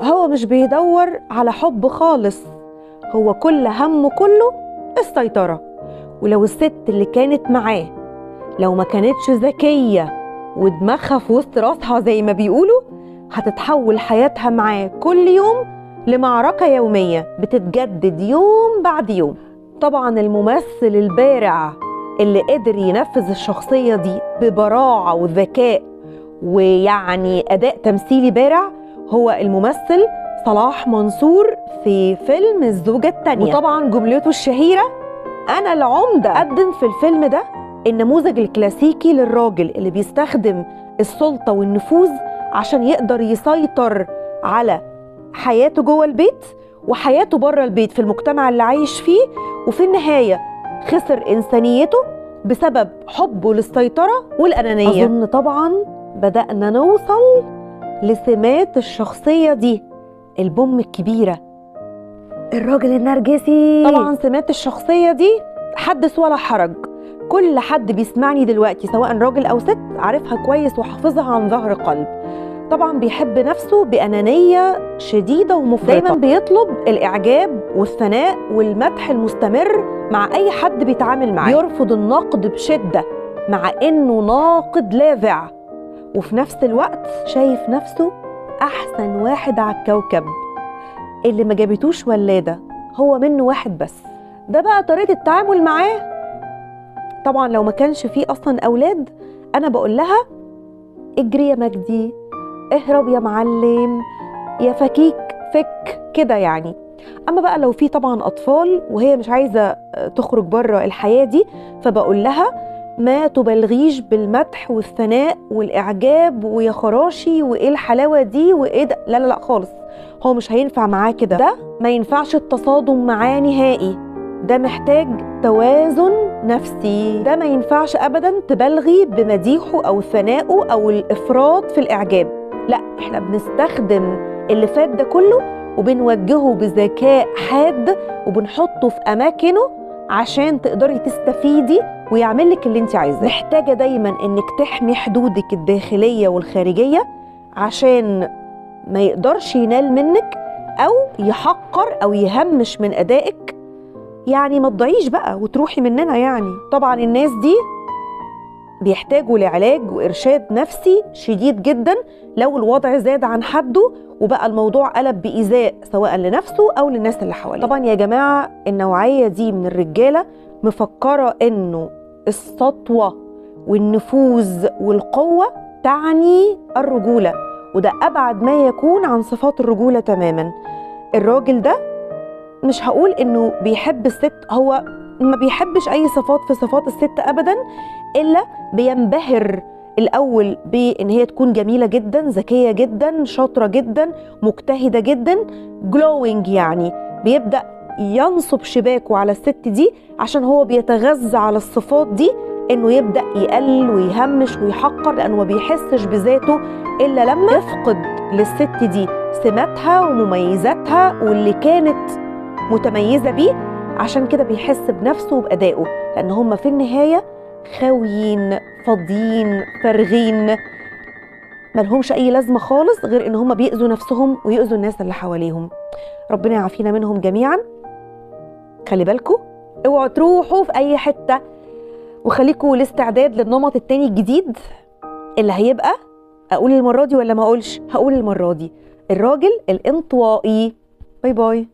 هو مش بيدور على حب خالص، هو كل همه كله السيطرة. ولو الست اللي كانت معاه لو ما كانتش ذكية ودماغها في وسط راسها زي ما بيقولوا، هتتحول حياتها معاه كل يوم لمعركة يومية بتتجدد يوم بعد يوم. طبعا الممثل البارع اللي قدر ينفذ الشخصية دي ببراعة وذكاء ويعني أداء تمثيلي بارع هو الممثل صلاح منصور في فيلم الزوجة التانية. وطبعا جملته الشهيرة أنا العمدة. قدم في الفيلم ده النموذج الكلاسيكي للراجل اللي بيستخدم السلطة والنفوذ عشان يقدر يسيطر على حياته جوه البيت وحياته بره البيت في المجتمع اللي عايش فيه، وفي النهاية خسر إنسانيته بسبب حبه للسيطرة والأنانية. أظن طبعا بدأنا نوصل لسمات الشخصية دي، البوم الكبيرة، الراجل النرجسي. طبعا سمات الشخصية دي حدث ولا حرج، كل حد بيسمعني دلوقتي سواء راجل أو ست عارفها كويس وحافظها عن ظهر قلب. طبعا بيحب نفسه بأنانية شديدة ومفرطة، دايما بيطلب الإعجاب والثناء والمدح المستمر مع أي حد بيتعامل معاه، بيرفض النقد بشدة مع إنه ناقد لاذع، وفي نفس الوقت شايف نفسه أحسن واحد على الكوكب اللي ما جابتوش ولادة، هو منه واحد بس. ده بقى طريقة التعامل معاه. طبعا لو ما كانش فيه أصلا أولاد أنا بقول لها اجري يا مجدي، اهرب يا معلم، يا فكيك فك كده يعني. أما بقى لو في طبعا أطفال وهي مش عايزة تخرج بره الحياة دي، فبقول لها ما تبالغيش بالمدح والثناء والإعجاب ويا خراشي وإيه الحلاوة دي وإيه ده، لا لا لا خالص، هو مش هينفع معاه كده. ده ما ينفعش التصادم معاه نهائي، ده محتاج توازن نفسي، ده ما ينفعش أبدا تبالغي بمديحه أو ثنائه أو الإفراط في الإعجاب. لا، احنا بنستخدم اللي فات ده كله وبنوجهه بذكاء حاد وبنحطه في أماكنه عشان تقدري تستفيدي ويعمل لك اللي انت عايزاه. محتاجة دايما انك تحمي حدودك الداخلية والخارجية عشان ما يقدرش ينال منك او يحقر او يهمش من ادائك، يعني ما تضيعيش بقى وتروحي مننا يعني. طبعا الناس دي بيحتاجوا لعلاج وإرشاد نفسي شديد جدا لو الوضع زاد عن حده وبقى الموضوع قلب بإيذاء سواء لنفسه أو للناس اللي حواليه. طبعا يا جماعة النوعية دي من الرجالة مفكرة إنه السطوة والنفوذ والقوة تعني الرجولة، وده أبعد ما يكون عن صفات الرجولة تماما. الراجل ده مش هقول إنه بيحب الست، هو ما بيحبش أي صفات في صفات الست أبدا، إلا بينبهر الأول بإن هي تكون جميلة جدا، ذكية جدا، شاطرة جدا، مجتهدة جدا، glowing، يعني بيبدأ ينصب شباكه على الست دي عشان هو بيتغذى على الصفات دي، إنه يبدأ يقلل ويهمش ويحقر، لأنه ما بيحسش بذاته إلا لما يفقد للست دي سماتها ومميزاتها واللي كانت متميزة بيه. عشان كده بيحس بنفسه وبأدائه، لأن هم في النهاية خاويين فاضيين فارغين ملهمش أي لازمة خالص غير إن هم بيأذوا نفسهم ويأذوا الناس اللي حواليهم. ربنا يعافينا منهم جميعا. خلي بالكم اوعوا تروحوا في أي حتة، وخليكوا الاستعداد للنمط التاني الجديد اللي هيبقى، أقول المرة دي ولا ما أقولش؟ هقول المرة دي، الراجل الانطوائي. باي باي.